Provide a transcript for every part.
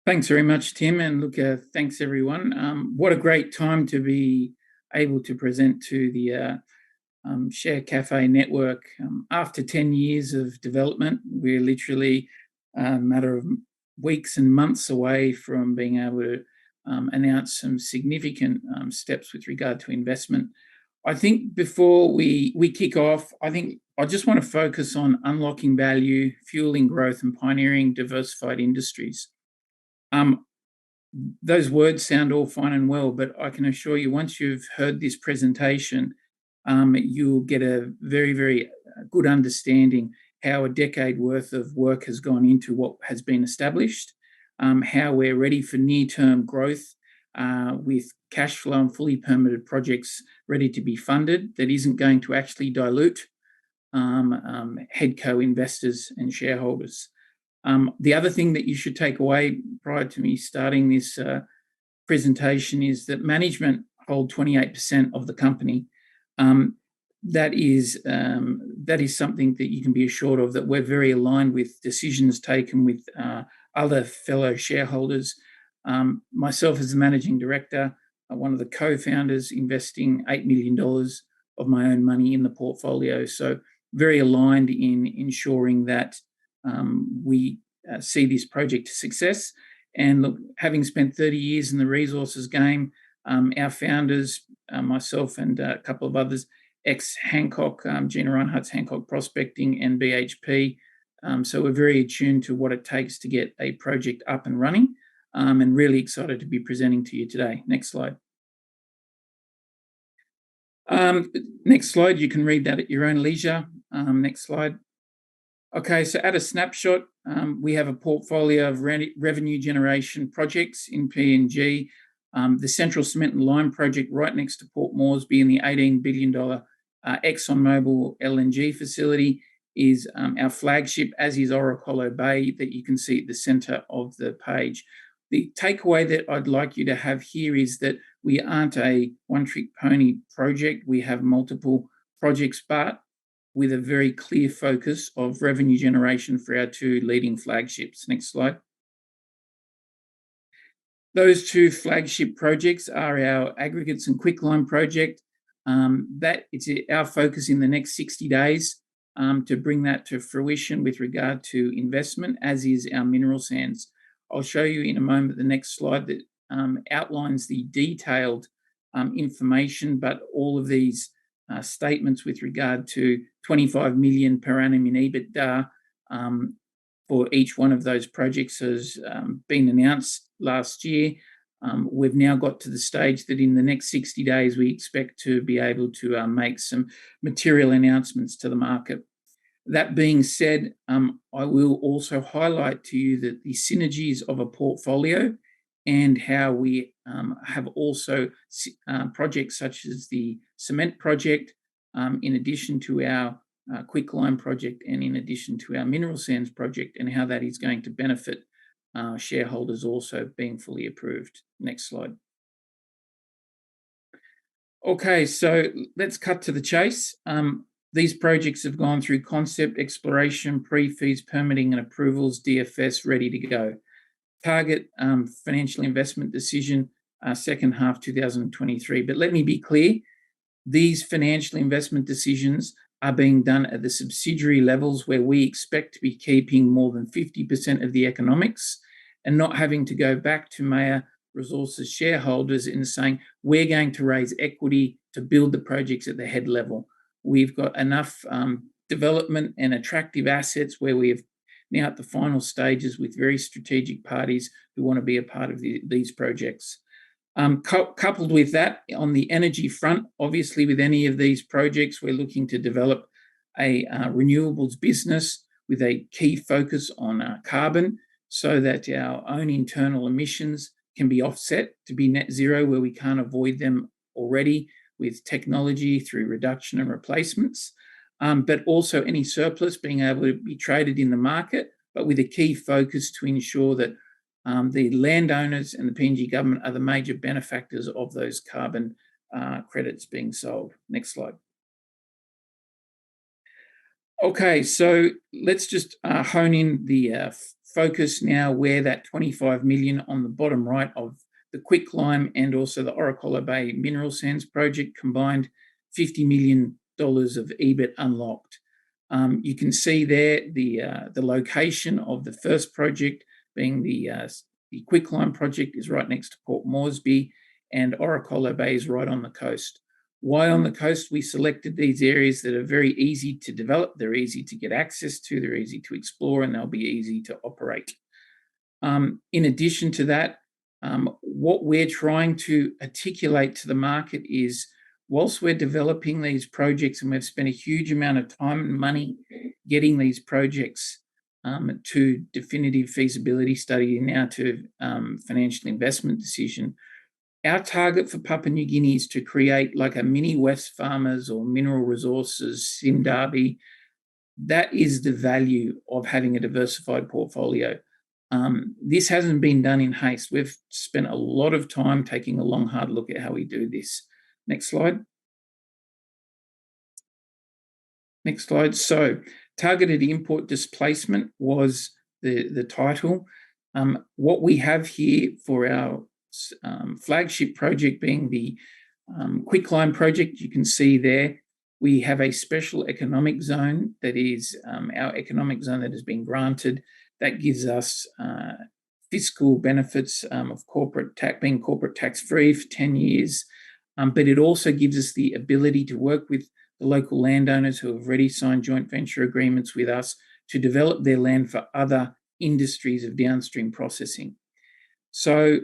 Thanks very much, Tim, and look, thanks everyone. What a great time to be able to present to the Share Cafe network. After 10 years of development, we're literally a matter of weeks and months away from being able to announce some significant steps with regard to investment. I think before we kick off, I just want to focus on unlocking value, fueling growth, and pioneering diversified industries. Those words sound all fine and well, but I can assure you, once you've heard this presentation, you'll get a very, very good understanding how a decade worth of work has gone into what has been established, how we're ready for near-term growth with cash flow and fully permitted projects ready to be funded that isn't going to actually dilute headco investors and shareholders. The other thing that you should take away prior to me starting this presentation is that management hold 28% of the company. That is something that you can be assured of, that we're very aligned with decisions taken with other fellow shareholders. Myself as the managing director, one of the co-founders, investing $8 million of my own money in the portfolio. So very aligned in ensuring that we see this project to success. And look, having spent 30 years in the resources game, our founders, myself and a couple of others, ex-Hancock, Gina Reinhardt's Hancock Prospecting and BHP. So we're very attuned to what it takes to get a project up and running, and really excited to be presenting to you today. Next slide. Next slide, you can read that at your own leisure. Next slide. Okay, so at a snapshot, we have a portfolio of revenue generation projects in PNG. The Central Cement and Lime project right next to Port Moresby in the $18 billion ExxonMobil LNG facility is our flagship, as is Orocolo Bay, that you can see at the centre of the page. The takeaway that I'd like you to have here is that we aren't a one-trick pony project. We have multiple projects, but with a very clear focus of revenue generation for our two leading flagships. Next slide. Those two flagship projects are our aggregates and quicklime project. That it's our focus in the next 60 days to bring that to fruition with regard to investment, as is our mineral sands. I'll show you in a moment the next slide that outlines the detailed information, but all of these statements with regard to 25 million per annum in EBITDA for each one of those projects has been announced last year. We've now got to the stage that in the next 60 days, we expect to be able to make some material announcements to the market. That being said, I will also highlight to you that the synergies of a portfolio and how we have also projects such as the cement project, in addition to our quicklime project and in addition to our mineral sands project, and how that is going to benefit shareholders also being fully approved. Next slide. Okay, so let's cut to the chase. These projects have gone through concept, exploration, pre-fees, permitting and approvals, DFS, ready to go. Target financial investment decision, second half 2023. But let me be clear, these financial investment decisions are being done at the subsidiary levels where we expect to be keeping more than 50% of the economics and not having to go back to Mayur Resources shareholders and saying, we're going to raise equity to build the projects at the head level. We've got enough development and attractive assets where we have now at the final stages with very strategic parties who want to be a part of these projects. Coupled with that, on the energy front, obviously with any of these projects, we're looking to develop a renewables business with a key focus on carbon so that our own internal emissions can be offset to be net zero where we can't avoid them already with technology through reduction and replacements, but also any surplus being able to be traded in the market, but with a key focus to ensure that the landowners and the PNG government are the major benefactors of those carbon credits being sold. Next slide. Okay, so let's just hone in the focus now where that 25 million on the bottom right of the quicklime and also the Oracola Bay mineral sands project combined, $50 million of EBIT unlocked. You can see there the location of the first project being the quicklime project is right next to Port Moresby, and Oracola Bay is right on the coast. Why on the coast? We selected these areas that are very easy to develop, they're easy to get access to, they're easy to explore, and they'll be easy to operate. In addition to that, what we're trying to articulate to the market is, whilst we're developing these projects and we've spent a huge amount of time and money getting these projects to definitive feasibility study and now to financial investment decision, our target for Papua New Guinea is to create like a mini Wesfarmers or Mineral Resources, Sim Darby. That is the value of having a diversified portfolio. This hasn't been done in haste. We've spent a lot of time taking a long, hard look at how we do this. Next slide. Next slide. So, targeted import displacement was the title. What we have here for our flagship project being the quicklime project, you can see there, we have a special economic zone that is our economic zone that has been granted. That gives us fiscal benefits of being corporate tax free for 10 years. But it also gives us the ability to work with the local landowners who have already signed joint venture agreements with us to develop their land for other industries of downstream processing. So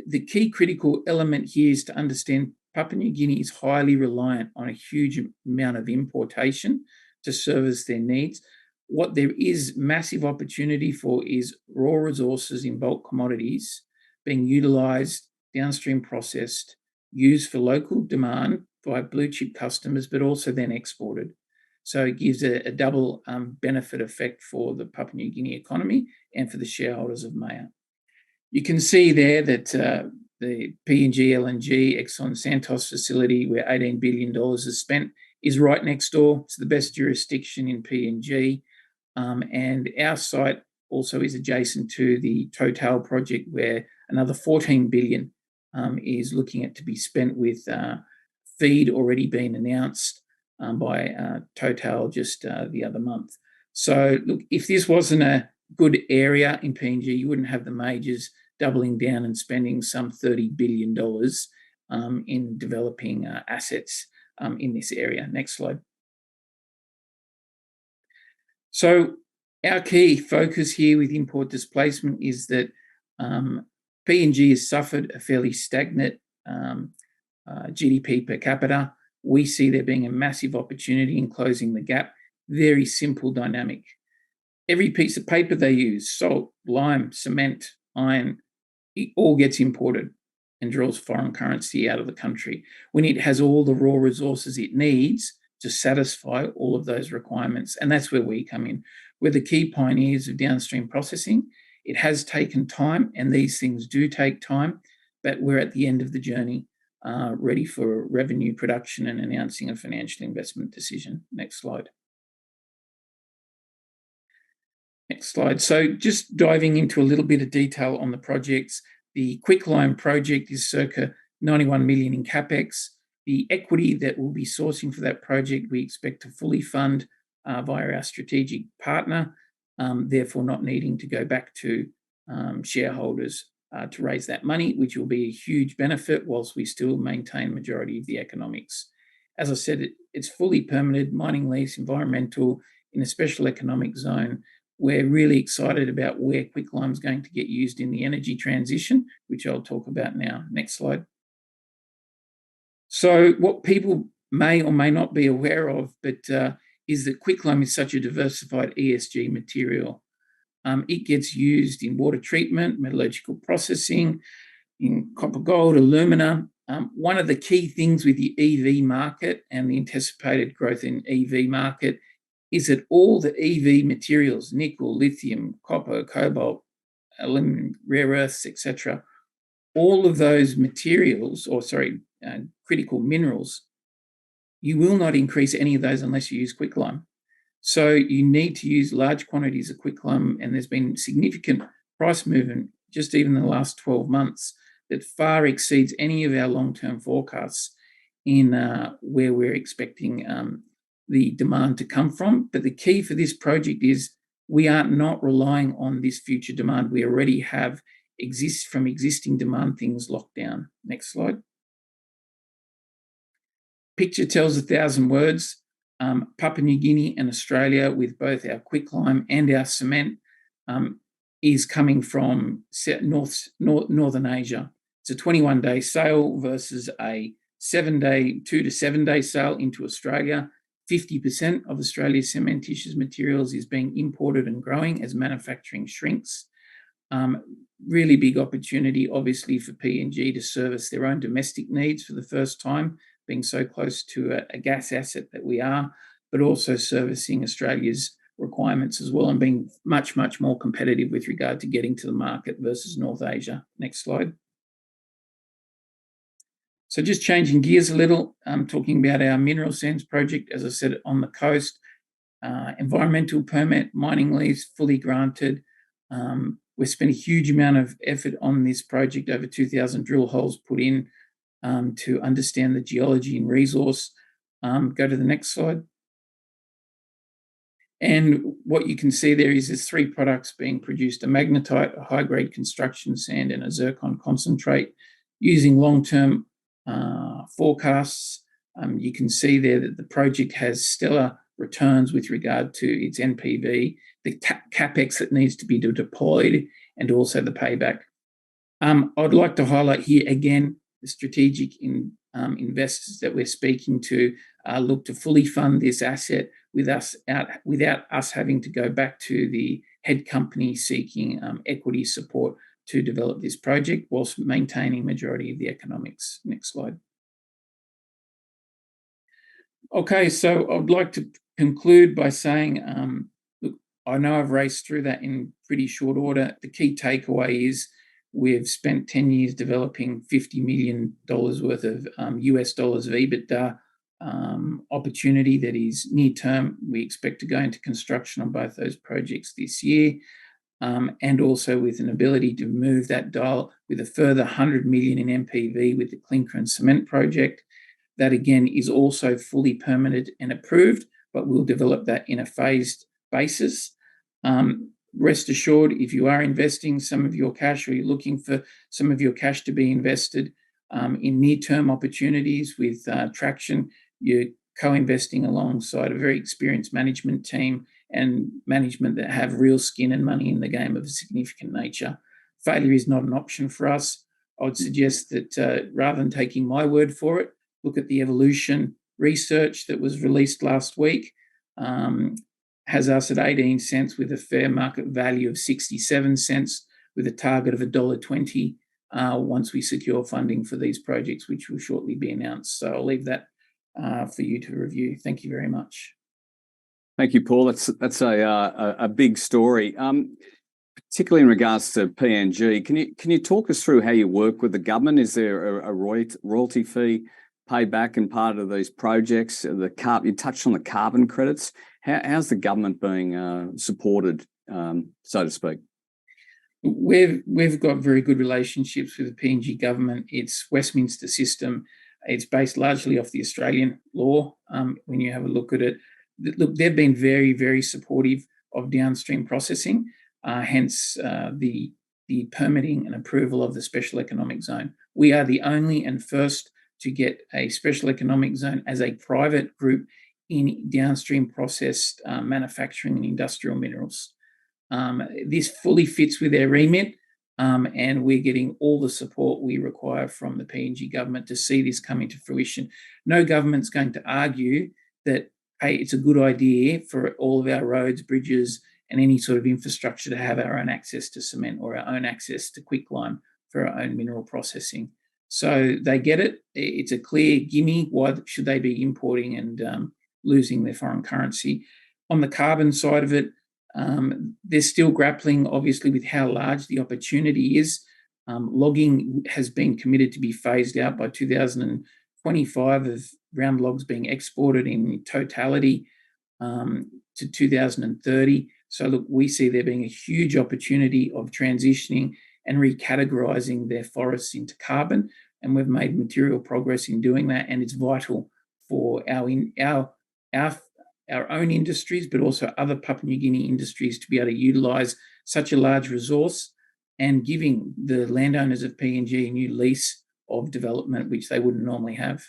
the key critical element here is to understand Papua New Guinea is highly reliant on a huge amount of importation to service their needs. What there is massive opportunity for is raw resources in bulk commodities being utilised, downstream processed, used for local demand by blue chip customers, but also then exported. So it gives a double benefit effect for the Papua New Guinea economy and for the shareholders of Mayur. You can see there that the PNG LNG Exxon Santos facility, where $18 billion is spent, is right next door. It's the best jurisdiction in PNG. And our site also is adjacent to the Total project, where another $14 billion is looking at to be spent with feed already been announced by Total just the other month. So look, if this wasn't a good area in PNG, you wouldn't have the majors doubling down and spending some $30 billion in developing assets in this area. Next slide. So our key focus here with import displacement is that PNG has suffered a fairly stagnant GDP per capita. We see there being a massive opportunity in closing the gap. Very simple dynamic. Every piece of paper they use, salt, lime, cement, iron, it all gets imported and draws foreign currency out of the country when it has all the raw resources it needs to satisfy all of those requirements. And that's where we come in. We're the key pioneers of downstream processing. It has taken time, and these things do take time, but we're at the end of the journey, ready for revenue production and announcing a financial investment decision. Next slide. Next slide. So just diving into a little bit of detail on the projects. The quicklime project is circa 91 million in capex. The equity that we'll be sourcing for that project, we expect to fully fund via our strategic partner, therefore not needing to go back to shareholders to raise that money, which will be a huge benefit whilst we still maintain majority of the economics. As I said, it's fully permitted, mining lease, environmental, in a special economic zone. We're really excited about where quicklime is going to get used in the energy transition, which I'll talk about now. Next slide. So what people may or may not be aware of, but is that quicklime is such a diversified ESG material. It gets used in water treatment, metallurgical processing, in copper, gold, alumina. One of the key things with the EV market and the anticipated growth in EV market is that all the EV materials, nickel, lithium, copper, cobalt, aluminum, rare earths, etc., all of those materials, critical minerals, you will not increase any of those unless you use quicklime. So you need to use large quantities of quicklime, and there's been significant price movement just even in the last 12 months that far exceeds any of our long-term forecasts in where we're expecting the demand to come from. But the key for this project is we are not relying on this future demand. We already have from existing demand things locked down. Next slide. Picture tells 1,000 words. Papua New Guinea and Australia, with both our quicklime and our cement, is coming from Northern Asia. It's a 21-day sail versus a 2 to 7 day sail into Australia. 50% of Australia's cementitious materials is being imported and growing as manufacturing shrinks. Really big opportunity, obviously, for PNG to service their own domestic needs for the first time, being so close to a gas asset that we are, but also servicing Australia's requirements as well and being much, much more competitive with regard to getting to the market versus North Asia. Next slide. So just changing gears a little, talking about our mineral sands project, as I said, on the coast, environmental permit, mining lease, fully granted. We've spent a huge amount of effort on this project, over 2,000 drill holes put in to understand the geology and resource. Go to the next slide. And what you can see there is there's 3 products being produced: a magnetite, a high-grade construction sand, and a zircon concentrate. Using long-term forecasts, you can see there that the project has stellar returns with regard to its NPV, the capex that needs to be deployed, and also the payback. I'd like to highlight here again the strategic investors that we're speaking to look to fully fund this asset without us having to go back to the head company seeking equity support to develop this project whilst maintaining majority of the economics. Next slide. Okay, so I'd like to conclude by saying, look, I know I've raced through that in pretty short order. The key takeaway is we've spent 10 years developing $50 million worth of US dollars of EBITDA opportunity that is near term. We expect to go into construction on both those projects this year, and also with an ability to move that dial with a further 100 million in MPV with the clinker and cement project. That again is also fully permitted and approved, but we'll develop that in a phased basis. Rest assured, if you are investing some of your cash or you're looking for some of your cash to be invested in near-term opportunities with traction, you're co-investing alongside a very experienced management team and management that have real skin and money in the game of a significant nature. Failure is not an option for us. I would suggest that rather than taking my word for it, look at the evolution research that was released last week. Has us at 18 cents with a fair market value of 67 cents with a target of $1.20 once we secure funding for these projects, which will shortly be announced. So I'll leave that for you to review. Thank you very much. Thank you, Paul. That's a big story, particularly in regards to PNG. Can you talk us through how you work with the government? Is there a royalty fee paid back in part of these projects? You touched on the carbon credits. How's the government being supported, so to speak? We've got very good relationships with the PNG government. It's Westminster system. It's based largely off the Australian law. When you have a look at it, look, they've been very, very supportive of downstream processing, hence the permitting and approval of the special economic zone. We are the only and first to get a special economic zone as a private group in downstream processed manufacturing and industrial minerals. This fully fits with their remit, and we're getting all the support we require from the PNG government to see this come into fruition. No government's going to argue that, hey, it's a good idea for all of our roads, bridges, and any sort of infrastructure to have our own access to cement or our own access to quicklime for our own mineral processing. So they get it. It's a clear gimme. Why should they be importing and losing their foreign currency? On the carbon side of it, they're still grappling, obviously, with how large the opportunity is. Logging has been committed to be phased out by 2025 of round logs being exported in totality. to 2030. So look, we see there being a huge opportunity of transitioning and recategorising their forests into carbon, and we've made material progress in doing that, and it's vital for our own industries, but also other Papua New Guinea industries to be able to utilise such a large resource and giving the landowners of PNG a new lease of development, which they wouldn't normally have.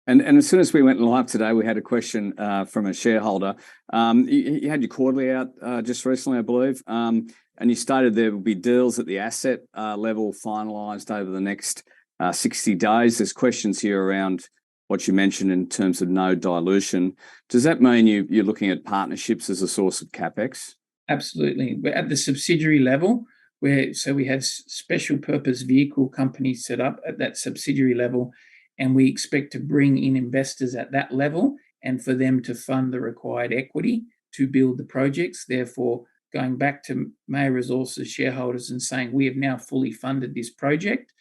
And as soon as we went live today, we had a question from a shareholder. You had your quarterly out just recently, I believe, and you stated there will be deals at the asset level finalised over the next 60 days. There's questions here around what you mentioned in terms of no dilution. Does that mean you're looking at partnerships as a source of CapEx? Absolutely. We're at the subsidiary level, so we have special purpose vehicle companies set up at that subsidiary level, and we expect to bring in investors at that level and for them to fund the required equity to build the projects. Therefore, going back to Mayur Resources shareholders and saying we have now fully funded this project,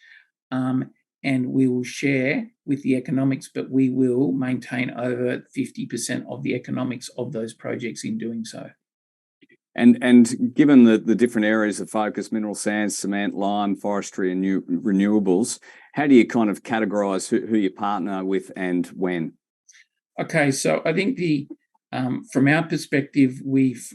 and we will share with the economics, but we will maintain over 50% of the economics of those projects in doing so. And given the different areas of focus, mineral sands, cement, lime, forestry and new renewables, how do you kind of categorise who you partner with and when? Okay, so I think from our perspective, we've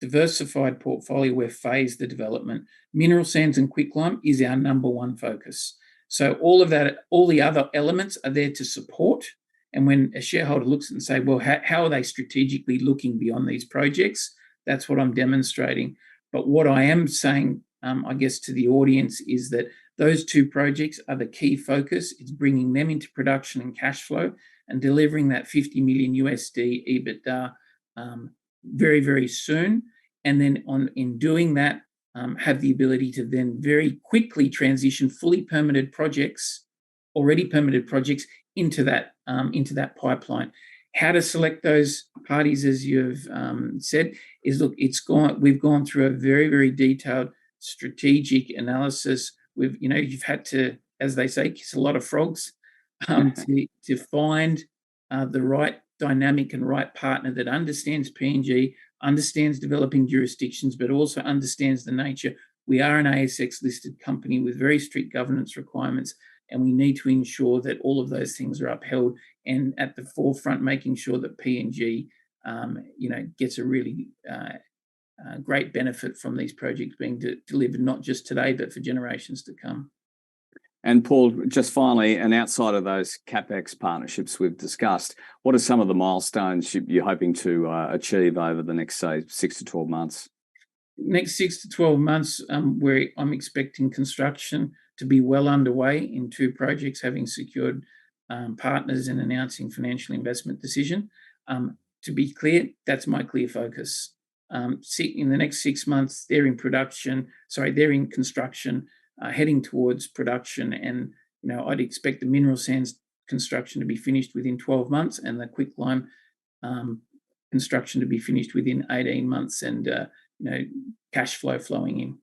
diversified portfolio, we've phased the development. Mineral sands and quicklime is our number one focus. So all the other elements are there to support. And when a shareholder looks and say, well, how are they strategically looking beyond these projects? That's what I'm demonstrating. But what I am saying, I guess, to the audience is that those two projects are the key focus. It's bringing them into production and cash flow and delivering that $50 million EBITDA very, very soon. And then in doing that, have the ability to then very quickly transition fully permitted projects, already permitted projects, into that pipeline. How to select those parties, as you've said, is look, we've gone through a very, very detailed strategic analysis. You've had to, as they say, kiss a lot of frogs to find the right dynamic and right partner that understands PNG, understands developing jurisdictions, but also understands the nature. We are an ASX listed company with very strict governance requirements, and we need to ensure that all of those things are upheld and at the forefront, making sure that PNG, gets a really great benefit from these projects being delivered, not just today, but for generations to come. And Paul, just finally, and outside of those CapEx partnerships we've discussed, what are some of the milestones you're hoping to achieve over the next, say, 6 to 12 months? Next 6 to 12 months, where I'm expecting construction to be well underway in 2 projects, having secured partners and announcing financial investment decision. To be clear, that's my clear focus. In the next 6 months, they're in construction, heading towards production, and I'd expect the mineral sands construction to be finished within 12 months and the quicklime construction to be finished within 18 months and cash flow flowing in.